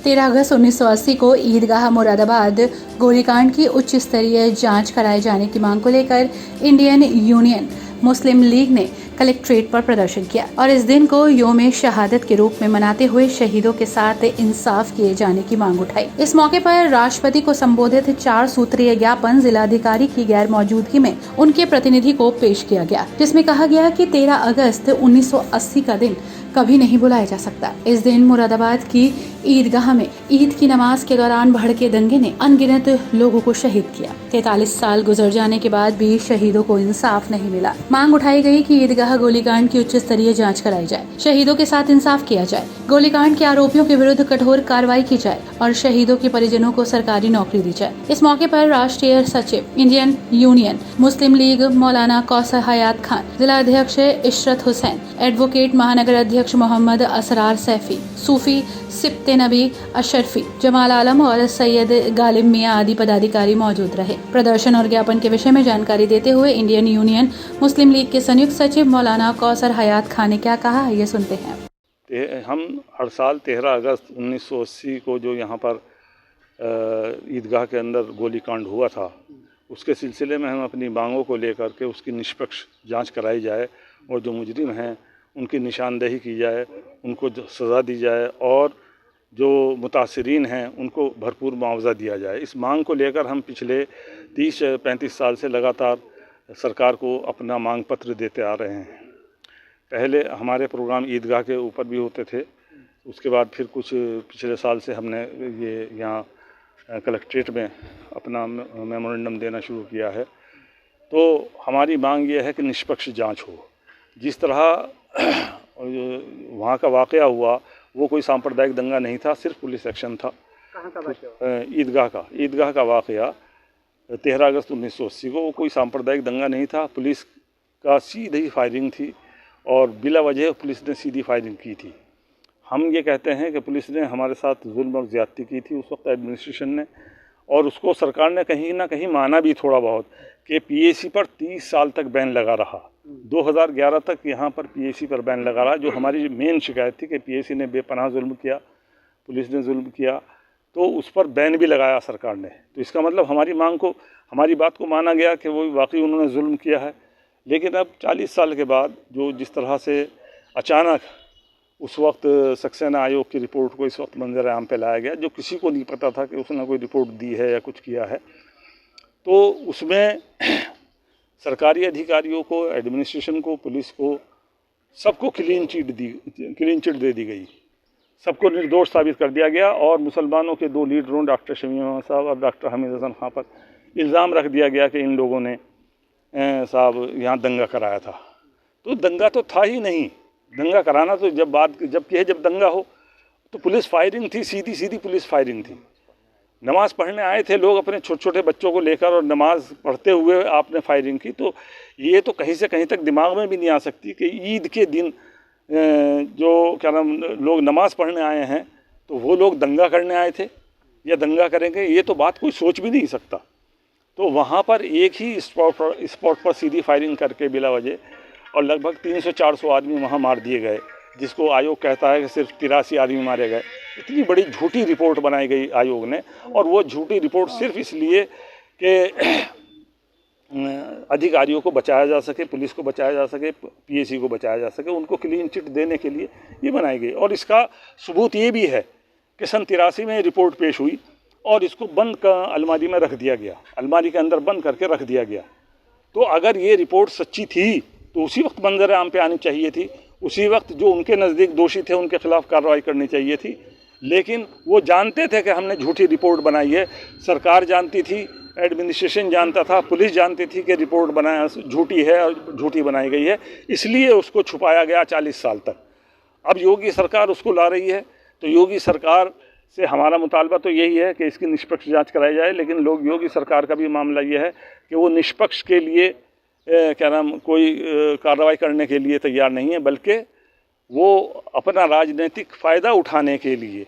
13 अगस्त 1980 को ईदगाह मुरादाबाद गोलीकांड की उच्च स्तरीय जांच कराए जाने की मांग को लेकर इंडियन यूनियन मुस्लिम लीग ने कलेक्ट्रेट पर प्रदर्शन किया और इस दिन को यौम शहादत के रूप में मनाते हुए शहीदों के साथ इंसाफ किए जाने की मांग उठाई। इस मौके पर राष्ट्रपति को संबोधित 4 सूत्रीय ज्ञापन जिलाधिकारी की गैर मौजूदगी में उनके प्रतिनिधि को पेश किया गया, जिसमें कहा गया कि 13 अगस्त 1980 का दिन कभी नहीं भुलाया जा सकता। इस दिन मुरादाबाद की ईदगाह में ईद की नमाज के दौरान भड़के दंगे ने अनगिनत लोगों को शहीद किया। 43 साल गुजर जाने के बाद भी शहीदों को इंसाफ नहीं मिला। मांग उठाई गई कि ईदगाह गोलीकांड की उच्च स्तरीय जांच कराई जाए, शहीदों के साथ इंसाफ किया जाए, गोलीकांड के आरोपियों के विरुद्ध कठोर कार्रवाई की जाए और शहीदों के परिजनों को सरकारी नौकरी दी जाए। इस मौके पर राष्ट्रीय सचिव इंडियन यूनियन मुस्लिम लीग मौलाना कौसर हयात खान, जिला अध्यक्ष इशरत हुसैन, एडवोकेट महानगर अध्यक्ष मोहम्मद असरार सैफी, सूफी सिप्ते नबी अशरफी, जमाल आलम और सैयद गालिब मियां आदि पदाधिकारी मौजूद रहे। प्रदर्शन और ज्ञापन के विषय में जानकारी देते हुए इंडियन यूनियन मुस्लिम लीग के संयुक्त सचिव मौलाना कौसर हयात खान ने क्या कहा, ये सुनते हैं। हम हर साल 13 अगस्त 1980 को जो यहाँ पर ईदगाह के अंदर गोलीकांड हुआ था, उसके सिलसिले में हम अपनी मांगों को लेकर के उसकी निष्पक्ष जांच कराई जाए और जो मुजरिम हैं उनकी निशानदेही की जाए, उनको सज़ा दी जाए और जो मुतासरीन हैं उनको भरपूर मुआवजा दिया जाए। इस मांग को लेकर हम पिछले 30-35 साल से लगातार सरकार को अपना मांग पत्र देते आ रहे हैं। पहले हमारे प्रोग्राम ईदगाह के ऊपर भी होते थे, उसके बाद फिर कुछ पिछले साल से हमने ये यहाँ कलेक्ट्रेट में अपना मेमोरेंडम देना शुरू किया है। तो हमारी मांग ये है कि निष्पक्ष जांच हो। जिस तरह वहाँ का वाक़या हुआ वो कोई सांप्रदायिक दंगा नहीं था, सिर्फ पुलिस एक्शन था। कहाँ का वाक़या? ईदगाह का वाक़या 13 अगस्त 1980 को वो कोई सांप्रदायिक दंगा नहीं था। पुलिस का सीधी फायरिंग थी और बिला वजह पुलिस ने सीधी फायरिंग की थी। हम ये कहते हैं कि पुलिस ने हमारे साथ जुल्म और ज़्यादती की थी उस वक्त एडमिनिस्ट्रेशन ने, और उसको सरकार ने कहीं ना कहीं माना भी थोड़ा बहुत कि पीएसी पर 30 साल तक बैन लगा रहा। 2011 तक यहाँ पर पीएसी पर बैन लगा रहा। जो हमारी मेन शिकायत थी कि पीएसी ने बेपनाह जुल्म किया, पुलिस ने जुल्म किया, तो उस पर बैन भी लगाया सरकार ने। तो इसका मतलब हमारी बात को माना गया कि वो वाकई उन्होंने जुल्म किया है। लेकिन अब 40 साल के बाद जो जिस तरह से अचानक उस वक्त सक्सेना आयोग की रिपोर्ट को इस वक्त मंजर आम पे लाया गया, जो किसी को नहीं पता था कि उसने कोई रिपोर्ट दी है या कुछ किया है, तो उसमें सरकारी अधिकारियों को, एडमिनिस्ट्रेशन को, पुलिस को, सबको क्लीन चिट दे दी गई, सबको निर्दोष साबित कर दिया गया। और मुसलमानों के 2 लीडरों डॉक्टर शमीम अहमद साहब और डॉक्टर हमीद हसन खां पर इल्ज़ाम रख दिया गया कि इन लोगों ने साहब यहाँ दंगा कराया था। तो दंगा तो था ही नहीं। दंगा कराना तो जब दंगा हो तो पुलिस फायरिंग थी, सीधी पुलिस फायरिंग थी। नमाज़ पढ़ने आए थे लोग अपने छोटे छोटे बच्चों को लेकर और नमाज़ पढ़ते हुए आपने फायरिंग की। तो ये तो कहीं से कहीं तक दिमाग में भी नहीं आ सकती कि ईद के दिन जो लोग नमाज़ पढ़ने आए हैं तो वो लोग दंगा करने आए थे या दंगा करेंगे, ये तो बात कोई सोच भी नहीं सकता। तो वहाँ पर एक ही स्पॉट पर सीधी फायरिंग करके बिला वजह और लगभग 300-400 आदमी वहाँ मार दिए गए, जिसको आयोग कहता है कि सिर्फ 83 आदमी मारे गए। इतनी बड़ी झूठी रिपोर्ट बनाई गई आयोग ने, और वो झूठी रिपोर्ट सिर्फ इसलिए कि अधिकारियों को बचाया जा सके, पुलिस को बचाया जा सके, पीएसी को बचाया जा सके, उनको क्लीन चिट देने के लिए ये बनाई गई। और इसका सबूत ये भी है कि सन 83 में रिपोर्ट पेश हुई और इसको बंद अलमारी में रख दिया गया, अलमारी के अंदर बंद करके रख दिया गया। तो अगर ये रिपोर्ट सच्ची थी तो उसी वक्त मंजर आम पे आनी चाहिए थी, उसी वक्त जो उनके नज़दीक दोषी थे उनके खिलाफ कार्रवाई करनी चाहिए थी। लेकिन वो जानते थे कि हमने झूठी रिपोर्ट बनाई है, सरकार जानती थी, एडमिनिस्ट्रेशन जानता था, पुलिस जानती थी कि रिपोर्ट झूठी है और झूठी बनाई गई है, इसलिए उसको छुपाया गया 40 साल तक। अब योगी सरकार उसको ला रही है, तो योगी सरकार से हमारा मुतालबा तो यही है कि इसकी निष्पक्ष जांच कराई जाए। लेकिन योगी सरकार का भी मामला ये है कि वो निष्पक्ष के लिए कोई कार्रवाई करने के लिए तैयार नहीं है, बल्कि वो अपना राजनीतिक फ़ायदा उठाने के लिए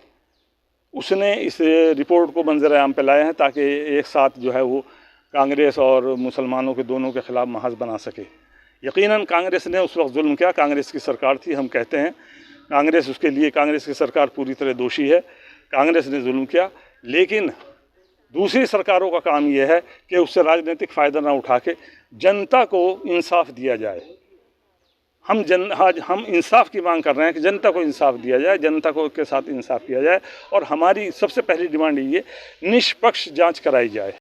उसने इस रिपोर्ट को मंजर आम पे लाए हैं, ताकि एक साथ जो है वो कांग्रेस और मुसलमानों के दोनों के ख़िलाफ़ महज बना सके। यकीनन कांग्रेस ने उस वक्त जुल्म किया, कांग्रेस की सरकार थी। हम कहते हैं कांग्रेस की सरकार पूरी तरह दोषी है। कांग्रेस ने जुल्म किया, लेकिन दूसरी सरकारों का काम यह है कि उससे राजनीतिक फ़ायदा ना उठा के जनता को इंसाफ दिया जाए। आज हम इंसाफ की मांग कर रहे हैं कि जनता को इंसाफ दिया जाए, जनता को के साथ इंसाफ किया जाए, और हमारी सबसे पहली डिमांड ये निष्पक्ष जांच कराई जाए।